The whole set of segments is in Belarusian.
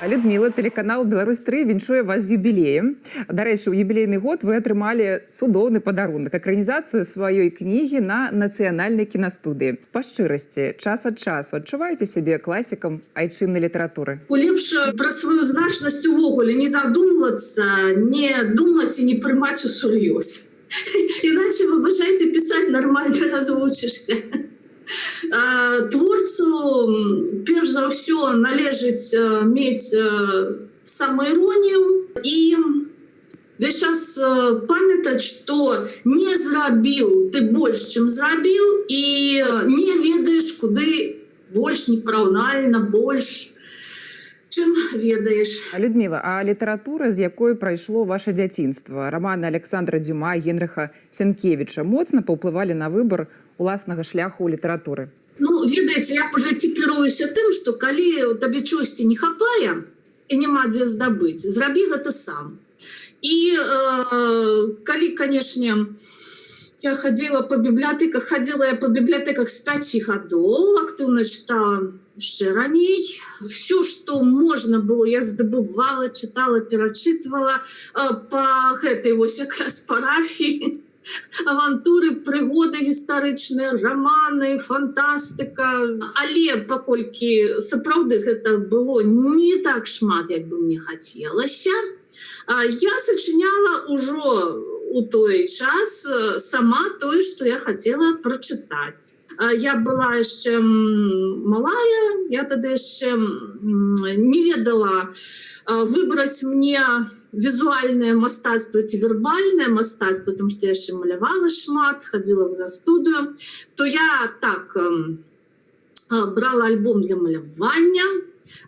Людмила, телеканал «Беларусь-3» віншуе вас з юбілеем. Дарэчы, у юбілейны год вы атрымалі цудоўны падарунак – экранізацыю сваёй кнігі на нацыянальнай кінастудыі. Па шчырасці, час ад часу адчуваеце сябе класікам айчыннай літаратуры? Лепш пра сваю значнасць увогуле не задумвацца, не думаць і не прымаць усур'ёз. Іначе, выбачайце, пісаць нармальна развучышся. Творцу, перш за ўсё, належыць мець самаіронію і весь час памятаць, што не зрабіў ты больш, чым зрабіў, і не ведаеш, куды больш непараўнальна больш, чым ведаеш. Людмила, а літаратура, з якой прайшло ваше дзяцінства, раманы Александра Дюма, Генрыха Сенкевіча, моцна паўплывалі на выбар уласнага шляху ў літаратуры? Ну, ведаеце, я уже кіруюся тым, што калі табе чогосьці не хапае і няма дзе здабыць, зрабі гэта сам. І калі, канешне, я хадзіла па бібліятэках з 5 гадоў, актыўна чытала яшчэ раней. Всё, што можна было, я здабывала, чытала, перачытвала па гэтай вось якраз парафіі. Авантуры, прыгоды гістарычныя, раманы, фантастыка. Але паколькі сапраўды гэта было не так шмат, як бы мне хацелася, я сачыняла ўжо у той час сама тое, што я хацела прачытаць. Я была яшчэ малая, я тады яшчэ не ведала выбраць мне візуальнае мастацтва ці вербальнае мастацтва, тому што я яшчэ малявала шмат, хадзіла за студыю, то я так брала альбом для малявання,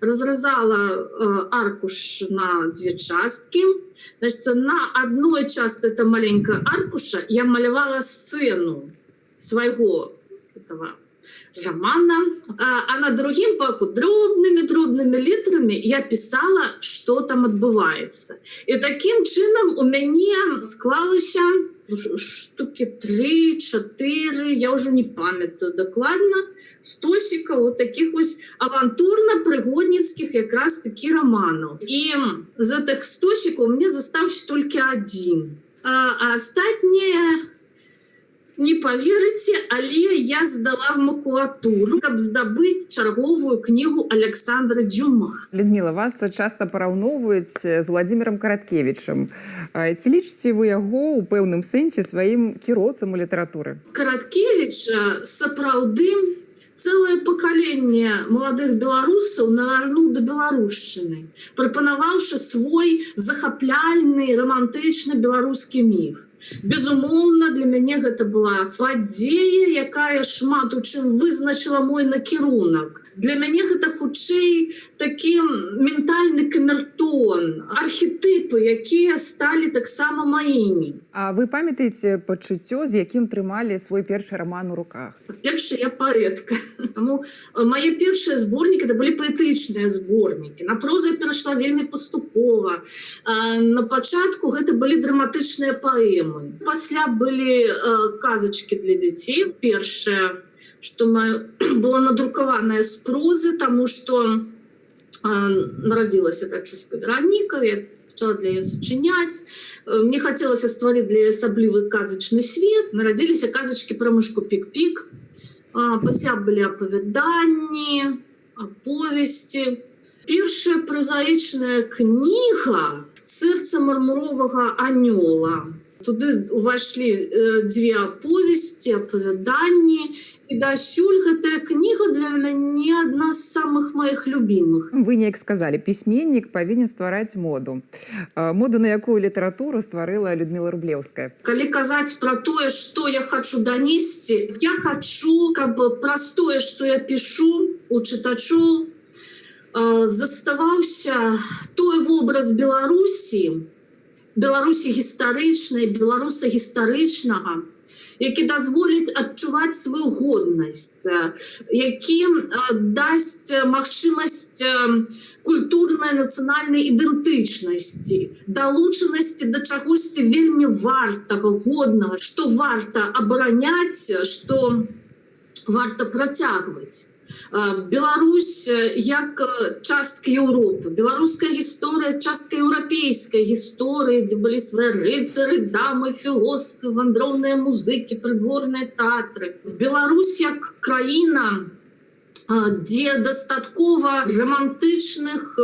разразала аркуш на 2 часткі. Значит, на одной части этого маленького аркуша я малявала сцену своего этого романа, а на другим боку дробными литрами я писала, что там отбывается. И таким чином у меня склалося штуки 3-4, я уже не памятаю докладно, стосиков вот таких вот авантурно-прыгодницких якраз таки романов. И из этих стосиков у меня застался только один. А остальные, не поверите, але я здала в макулатуру, каб здабыць чарговую книгу Александра Дюма. Людмила, вас часто параўноўваюць з Владимиром Караткевічам. Ці лічыце вы яго ў пэўным сэнсе сваім кіроўцам у літаратуры? Караткевіч сапраўды цэлае пакаленне маладых беларусаў навярнуў да беларушчыны, прапанаваўшы свой захапляльны рамантычны беларускі міф. Безумоўна, для мяне гэта была падзея, якая шмат у чым вызначыла мой накірунак. Для мяне гэта хутчэй такі ментальны камертон, архетипы, якія сталі таксама маімі. А вы памятаеце пачуццё, з якім трымалі свой першы раман у руках? Першы я паэтка. Таму мае першыя зборнікі это былі паэтычныя зборнікі. На прозу я перайшла вельмі паступова. На пачатку гэта былі драматычныя паэмы. Пасля былі казачкі для дзяцей. Першае, што было надрукаванае з прозы, таму што нарадзілася дачушка Вераніка, я пачала для яе сачыняць. Мне хацелася стварыць для яе асаблівы казачны свет. Нарадзіліся казачкі пра мышку Пік-Пік. Пасля былі апавяданні, аповесці. Першая празаічная кніга «Сэрца мармуровага анёла». Туды ўвайшлі 2 аповесці, апавяданні. І дасюль гэтая кніга для мяне адна з самых маіх любімых. Вы неяк сказалі, пісьменнік павінен ствараць моду. Моду на якую літаратуру стварыла Людмила Рублеўская? Калі казаць пра тое, што я хачу данесці, я хачу, каб праз тое, што я пішу у чытачоў, заставаўся той вобраз Беларусі гістарычнай, беларуса гістарычнага, які дазволіць адчуваць сваю годнасць, які дасць магчымасць культурнай нацыянальнай ідэнтычнасці, далучанасці да чагосьці вельмі вартага, годнага, што варта абараняць, што варта працягваць. Беларусь як частка Еўропы, беларуская гісторыя частка еўрапейскай гісторыі, дзе былі свае рыцары, дамы, філосафы, вандроўныя музыкі, прыдворныя тэатры. Беларусь як краіна, дзе дастаткова романтычных,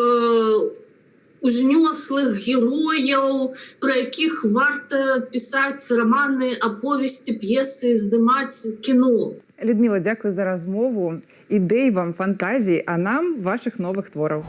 узнёслых герояў, пра якіх варта пісаць раманы, аповесці, п'есы, здымаць кіно. Людмила, дякую за розмову. Ідей вам, фантазій, а нам ваших нових творів.